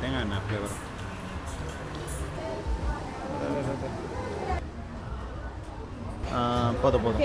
தேங்காய் எண்ணெய் ஃப்ளேவர். போதும் போதும்.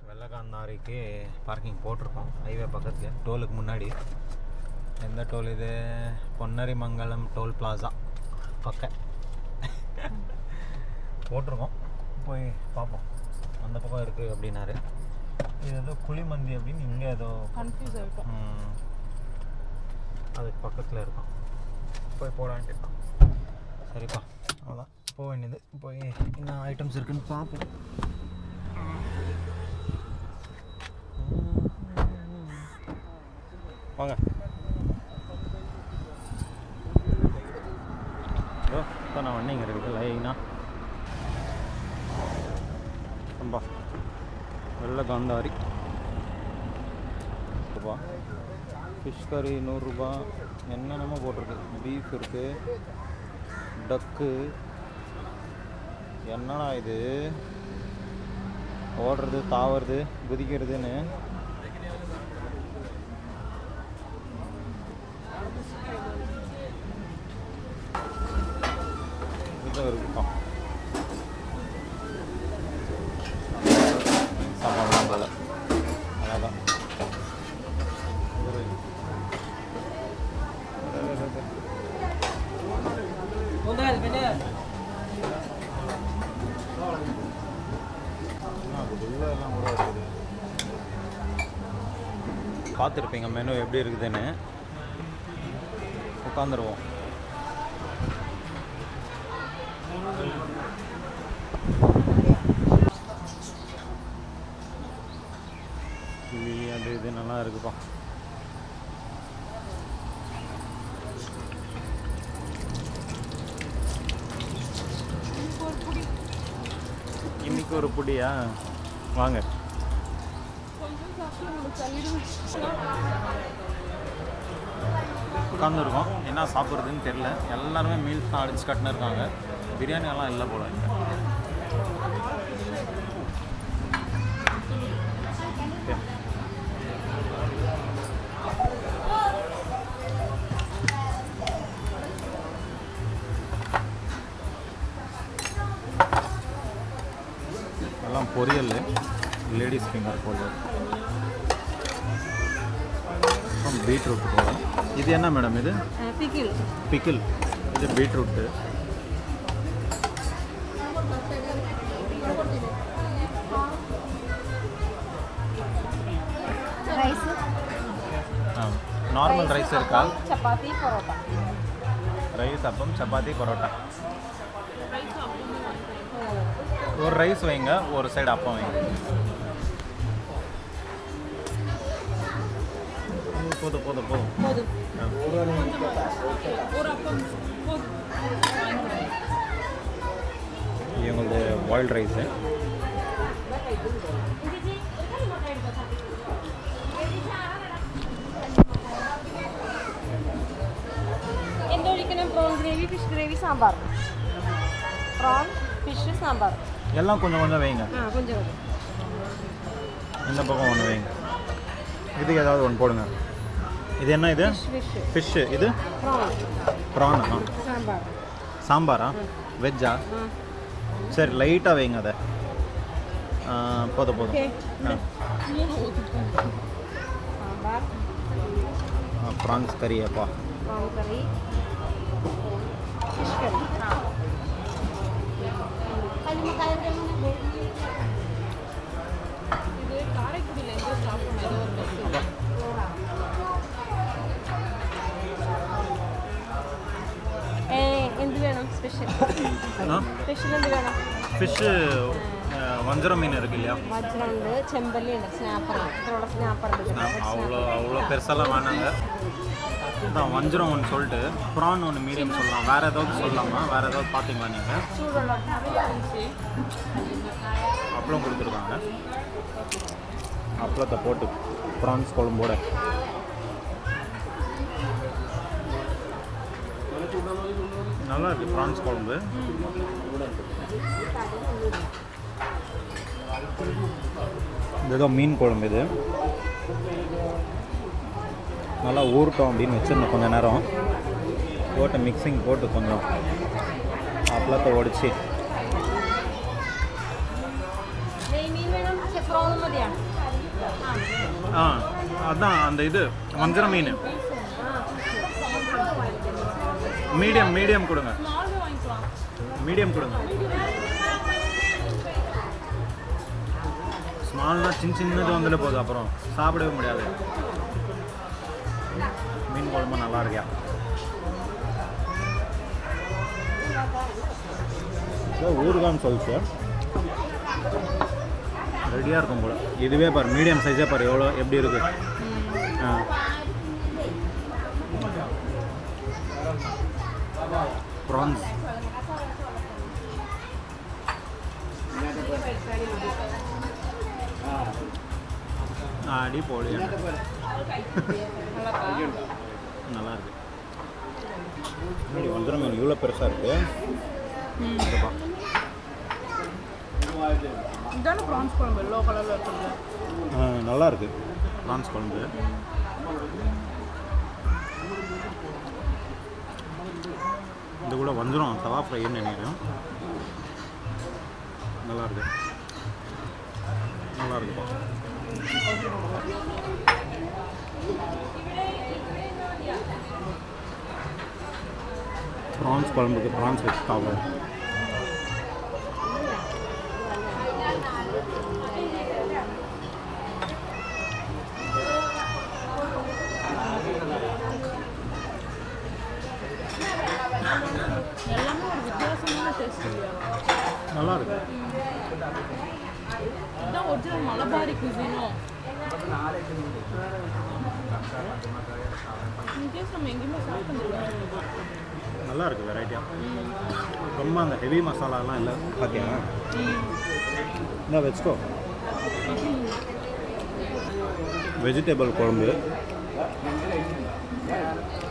வெள்ளக்காந்தாரிக்கு பார்க்கிங் போட்டிருக்கோம் ஹைவே பக்கத்தில், டோலுக்கு முன்னாடி. எந்த டோல் இது? பொன்னரிமங்கலம் டோல் பிளாசா பக்கம் போட்டிருக்கோம். போய் பார்ப்போம். அந்த பக்கம் இருக்குது அப்படின்னாரு. இது ஏதோ குழிமந்தி அப்படின்னு இங்கே ஏதோ கன்ஃபியூஸ் ஆகிட்டோம். அதுக்கு பக்கத்தில் இருக்கும். போய் போட வேண்டியதுதான். சரிப்பா, அவ்வளோதான் போக வேண்டியது. போய் என்ன ஐட்டம்ஸ் இருக்குதுன்னு பார்ப்போம். வாங்க. இப்போ நான் வண்டிங்க இருக்குது லைனா ரொம்ப வெள்ளக்காந்தாரி ரூபா. ஃபிஷ் கறி 100 ரூபா. என்னென்னமோ போட்டிருக்கு. பீஃப் இருக்குது, டக்கு. என்னடா இது ஓடுறது, தாவறது, குதிக்கிறதுன்னு. இருக்குப்பா சாப்பாடுலாம் போல அழகாக. எல்லாம் கூட இருக்குது. பார்த்துருப்பீங்க மெனு எப்படி இருக்குதுன்னு. உட்காந்துருவோம். கிளி அது இது நல்லா இருக்குப்பா. இன்னைக்கு ஒரு புடியா? வாங்க. உட்காந்துருக்கோம். என்ன சாப்பிட்றதுன்னு தெரில. எல்லாருமே மீல்ஸ் தான் அடிச்சு கட்டினு இருக்காங்க. பிரியாணி எல்லாம் இல்லை போல. எல்லாம் பொரியல், லேடிஸ் ஃபிங்கர் போல், பீட்ரூட் போல். இது என்ன மேடம்? இது பிக்கிள். இது பீட்ரூட்டு. நார்மல் ரைஸ் இருக்கா? சப்பாத்தி பரோட்டா. ரைஸ் அப்பம், சப்பாத்தி பரோட்டா. ஒரு ரைஸ் வைங்க, ஒரு சைடு அப்பம் வைங்க. போதும் போதும் போதும். இவங்களது boiled rice. Prawn gravy, fish gravy, sambar. Prawn, fish, sambar. எல்லாம் கொஞ்சம் கொஞ்சம் வைங்க. கொஞ்சம் இந்த பக்கம் ஒன்று வைங்க. இதுக்கு ஏதாவது ஒன்று போடுங்க. இது என்ன? இது ஃபிஷ்ஷு. இது ப்ரானா? சாம்பாரா? வெஜ்ஜா? சரி, லைட்டாக வைங்க அதை. போதும் போதும். ப்ரான்ஸ் கறியாப்பா. എന്ത് വേണം? സ്പെഷ്യൽ എന്ത് വേണം? ഫിഷ് வஞ்சரம் மீன் இருக்கு இல்லையா? வஞ்சரம் ഉണ്ട്, ചെമ്പല്ലി ഉണ്ട്, സ്നാപ്പർ. இதோட ஸ்னாப்பர் இருக்கு. அவ்வளோ பெருசாலாம் வேணாங்க. அதான் வஞ்சரம் ஒன்று சொல்லிட்டு ப்ரான் ஒன்று மீடியம் சொல்லலாம். வேறு ஏதாவது சொல்லலாமா? வேறு ஏதாவது பார்த்தீங்களா நீங்கள்? அப்பளம் கொடுத்துருக்காங்க. அப்பளத்தை போட்டு ப்ரான்ஸ் குழம்போட நல்லா இருக்குது ப்ரான்ஸ் குழம்பு. இதுதான் மீன் குழம்பு. இது நல்லா ஊறட்டும் அப்படின்னு வச்சுருந்தோம் கொஞ்சம் நேரம். போட்டு மிக்சிங் போட்டு கொஞ்சம் அப்பளத்தை உடச்சி அதான் அந்த இது வஞ்சர மீன் மீடியம் கொடுங்க. மீடியம் கொடுங்க. ஸ்மால்னா சின்னது வந்துட்டு போகுது, அப்புறம் சாப்பிடவே முடியாது. மீன் குழம்பு நல்லா இருக்கியா? ஊறுகான்னு சொல்லிச்சு ரெடியாக இருக்கும் போல். இதுவே பாரு மீடியம் சைஸே பாரு எவ்வளோ எப்படி இருக்குது. ப்ரான்ஸ் அடி போடு. நல்லா இருக்கு. வஞ்சர மீன் இவ்வளோ பெருசாக இருக்கு. ப்ரான்ஸ் குழம்பு எல்லோ கலரில் இருக்குது. நல்லா இருக்கு ப்ரான்ஸ் குழம்பு. இந்த கூட வஞ்சிரம் தவா ஃப்ரைன்னு நினைக்கிறேன். நல்லா இருக்கு. நல்லா இருக்குப்பா. ப்ரான்ஸ் குழம்புக்கு ப்ரான்ஸ் வச்சு சாப்பிடுவோம். எல்லாமே ஒரு வித்தியாசமான டேஸ்ட். நல்லா இருக்கு. இதுதான் ஒரிஜினல் மலபாரி குசினோ. இன்கேஸ் நம்ம எங்கேயுமே சாப்பிட்டு நல்லா இருக்கு வெரைட்டியாக. ரொம்ப அந்த ஹெவி மசாலாலாம் இல்லை பார்த்தியா? இந்த வச்சுக்கோ. வெஜிடபிள் குழம்பு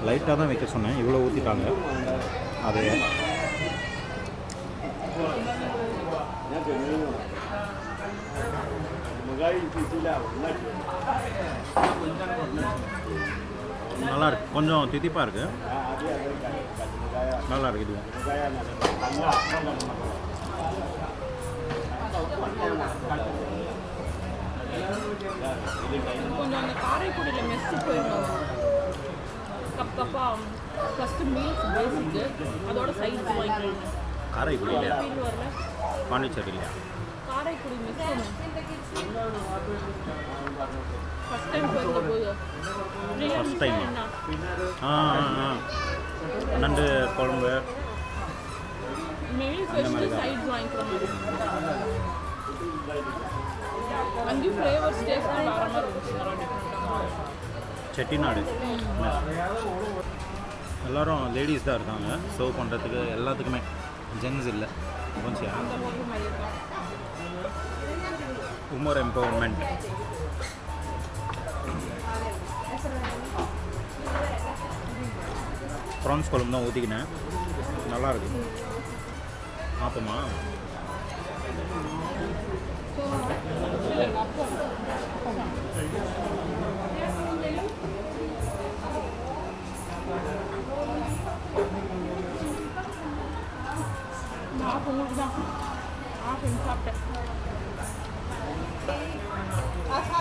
லைட்டாக தான் வைக்க சொன்னேன், இவ்வளோ ஊற்றிட்டாங்க. அது நல்லா இருக்கு. கொஞ்சம் தித்திப்பாக இருக்கு. நல்லா இருக்கு. இது கொஞ்சம் அந்த காரைக்குடியில் மெஸ்ஸு போயிடணும். கப்பா ஃபஸ்ட்டு மீல்ஸ் பேசிக்கு அதோட சைஸ் வாங்கிக்கணும். காரைக்குடி இல்லையா? ஃபீல் வரல. பாண்டிச்சேரி இல்லையா? காரைக்குடி மெஸ் ஃபஸ்ட் டைம் போயிருந்த போது ஃபஸ்ட் டைம் நண்டு குழம்பு மீல்ஸ் வச்சுட்டு சைஸ் வாங்கிக்கிற மாதிரி. அங்கேயும் ஃப்ளேவர்ஸ் டேஸ்ட் வேறு மாதிரி இருந்துச்சு. செட்டிநாடு எல்லோரும் லேடிஸ் தான் இருக்காங்க சர்வ் பண்ணுறதுக்கு. எல்லாத்துக்குமே ஜென்ஸ் இல்லை. கொஞ்சம் உமர் எம்பவர்மெண்ட். ப்ரான்ஸ் குழம்பு தான் ஊற்றிக்கினேன். நல்லா இருக்கு. ஆப்பமா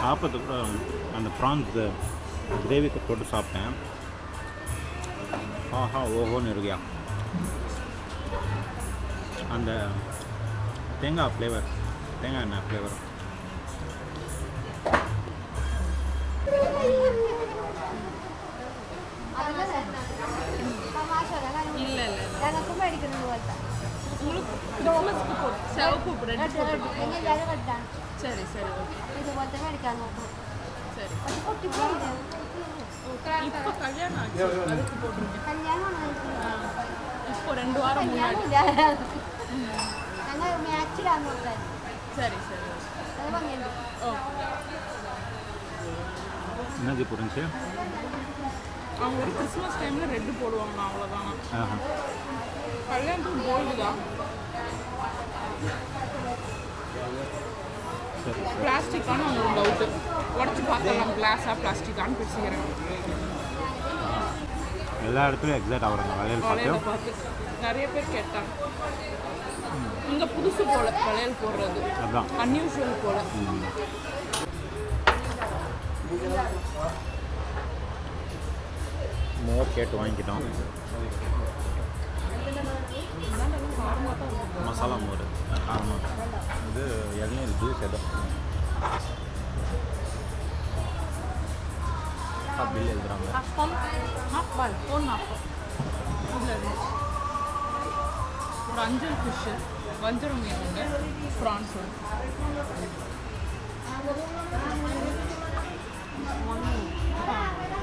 ஆப்பத்துக்கு அந்த ப்ரான்ஸ் கிரேவிக்கு போட்டு சாப்பிட்டேன். ஆஹா ஓஹோன்னு இருக்கியா. அந்த தேங்காய் ஃப்ளேவர், தேங்காய் எண்ணெய் ஃப்ளேவர். இல்லை இல்லை சிவப்பு பிரெட் சரி சரி சரி. இப்போ கல்யாணம் ஆச்சு அதுக்கு போட்டிருக்கேன். இப்போ 2 வாரம் முன்னாடி. சரி சரி ஓ என்ன ஜிப் இருந்துச்சு? அவங்க ஒரு கிறிஸ்மஸ் டைமில் ரெட்டு போடுவாங்க அவ்வளோதானா. ஆஹா. கல்யாணத்துக்கு கோல்டு தான். சரி சரி. பிளாஸ்டிக்கான ஒரு டவுட்டு. உடச்சி பார்த்தலாம் கிளாஸாக பிளாஸ்டிக்கான்னு பேசிக்கிறேன். எல்லா இடத்துலையும் எக்ஸாக்ட் ஆகுறாங்க வளையல் வளையலை பார்த்து. பார்த்து நிறைய பேர் கேட்டாங்க. இங்கே புதுசு போல் வளையல் போடுறது அதுதான் அன்யூஷுவல் போல். மோர் கேட்டு வாங்கிக்கிட்டோம். காரமாக தான் இருக்கும். மசாலா மோர் காரமாக. இது இளநீர் ஜூஸ் ஏதோ. பில் எழுதுறாங்க. அப்பம் அப்பல் ஒன்று அப்பம் இதில் இருந்துச்சு. ஒரு அஞ்சல் ஃபிஷ்ஷு, வஞ்சரம் மீன் ஒன்று, ப்ரான்ஸ் ஒன்று.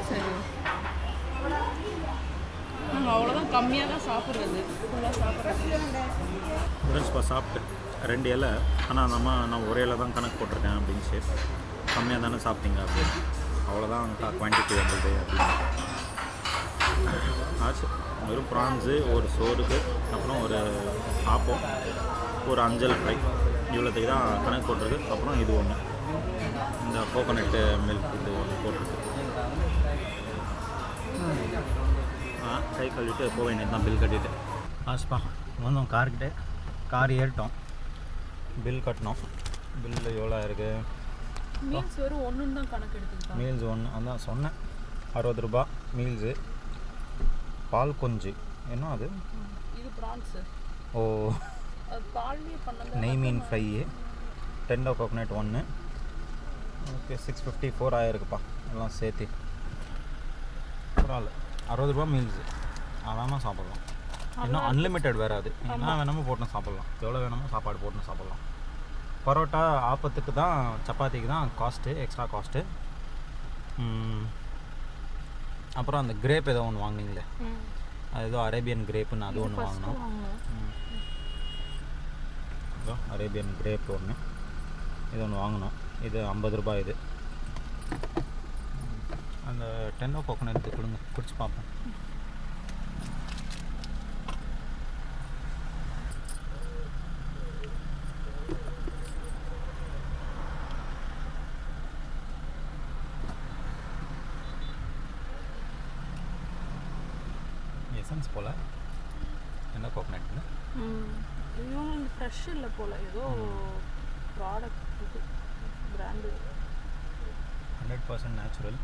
சரி, நாங்கள் அவ்வளோதான் கம்மியாக தான் சாப்பிட்றது, ஃபுல்லாக சாப்பிட்றது. ஃப்ரெண்ட்ஸ் சாப்பிட்டு 2 இலை, ஆனால் நான் ஒரு இலை தான் கணக்கு போட்டிருக்கேன் அப்படின்ச்சு. கம்மியாக தானே சாப்பிட்டீங்க அப்படி, அவ்வளோதான் குவான்டிட்டி வந்தது அப்படின்னு ஆச்சு. வெறும் ப்ரான்ஸு, ஒரு சோறுக்கு, அப்புறம் ஒரு ஆப்பம், ஒரு அஞ்சல் ஃப்ரை, இவ்வளோத்துக்கு தான் கணக்கு போட்டிருக்கு. அப்புறம் இது ஒன்று, இந்த கோகோனட்டு மில்க் இது ஒன்று போட்டிருக்கு. கை கழுவிட்டு போக வேண்டியது தான் பில் கட்டிட்டு. ஆஸ்பா வந்தோம் கார்கிட்ட, கார் ஏறிட்டோம், பில் கட்டினோம். பில்லு எவ்வளோ இருக்குது? மீல்ஸ் வெறும் ஒன்றுன்னு தான் கணக்கு எடுத்துக்கிட்டாங்க. மீல்ஸ் ஒன்று, அதான் சொன்னேன் 60 ரூபா மீல்ஸு. பால் கொஞ்சி என்ன அது? இது ப்ரான்ஸு. ஓ, அது பால்லேயே பண்ணல. நெய் மீன் ஃப்ரை, டெண்டோ கோகோனட் 1. ஓகே, 654 ஆயிருக்குப்பா எல்லாம் சேர்த்து. பரவாயில்ல, 60 ரூபா மீல்ஸு அதாமல் சாப்பிட்லாம். இன்னும் அன்லிமிட்டெட் வேறு, அது என்ன வேணுமோ போட்டு சாப்பிட்லாம், எவ்வளோ வேணுமோ சாப்பாடு போட்டு சாப்பிட்லாம். பரோட்டா ஆப்பத்துக்கு தான், சப்பாத்திக்கு தான் காஸ்ட்டு, எக்ஸ்ட்ரா காஸ்ட்டு. அப்புறம் அந்த கிரேப் ஏதோ ஒன்று வாங்கினீங்களே, அது ஏதோ அரேபியன் கிரேப்புன்னு அது ஒன்று வாங்கினோம். இதோ அரேபியன் கிரேப் ஒன்று, இது ஒன்று வாங்கினோம். இது 50 ரூபாய். இது அந்த டெண்டோ கோகோனட் கொடுங்க, குடிச்சு பார்ப்போம். எசன்ஸ் போல் என்ன கோகோனட்னு இவங்க ஃப்ரெஷ் இல்லை போல், ஏதோ ப்ராடக்ட் இது brand. 100% natural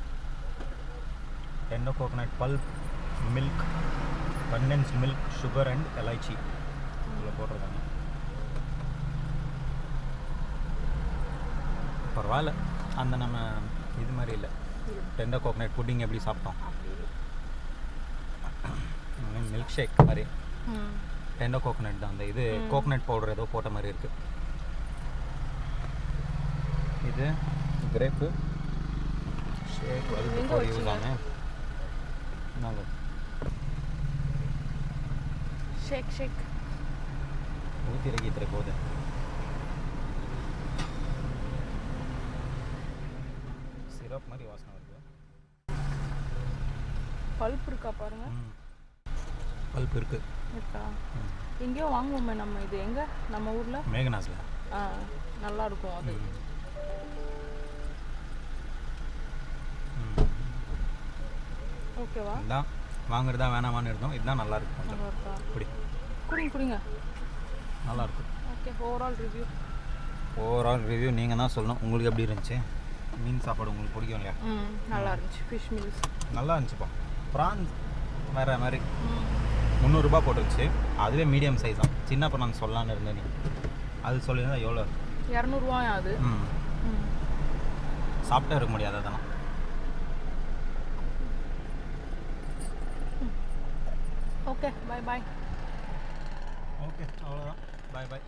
tender coconut pulp, milk, condensed milk, sugar and elaichi இதில் போட்டிருக்காங்க. பரவாயில்ல, அந்த நம்ம இது மாதிரி இல்லை, டெண்டோ கோகோனட் புட்டிங் எப்படி சாப்பிட்டோம், மில்க் ஷேக் மாதிரி. டெண்டோ கோகோனட் தான், அந்த இது கோகோனட் பவுடர் ஏதோ போட்ட மாதிரி இருக்குது. இது கிரேப்பு ஷேக், அது யூஸ் ஆனேன். நாங்கள் ஷேக் ஷேக் ஊற்றிருக்கிற போது சிரப் மாதிரி வாசனை வருது. பல்ப் இருக்கா பாருங்க. பல்ப் இருக்குது இருக்கா? எங்கேயோ வாங்குவோமே நம்ம, இது எங்கே? நம்ம ஊரில் மேகனாஸில். நல்லா இருக்கும் அது. ஓகேவா? இதுதான் வாங்குறதா வேணாமான்னு இருந்தோம், இதுதான் நல்லா இருக்கும். நல்லா இருக்கா? குடி குடிங்க. நல்லா இருக்கும். ஓகே, ஓவரால் ரிவ்யூ நீங்கள் தான் சொல்லணும். உங்களுக்கு எப்படி இருந்துச்சு? மீன் சாப்பாடு உங்களுக்கு பிடிக்கும் இல்லையா? நல்லா இருந்துச்சு. ஃபிஷ் மீல்ஸ் நல்லா இருந்துச்சுப்பா. ப்ரான்ஸ் வேறு மாதிரி 300 ரூபா போட்டுருச்சு. அதுவே மீடியம் சைஸ் தான். சின்ன ப்ரான்ஸ் சொல்லலான்னு இருந்தேன், நீ அது சொல்லியிருந்தா எவ்வளோ? 200 ரூபாயா அது? சாப்பிட்டே இருக்க முடியாது அதெல்லாம். ஓகே, பாய் பாய். ஓகே, அவ்வளோதான். பாய் பாய்.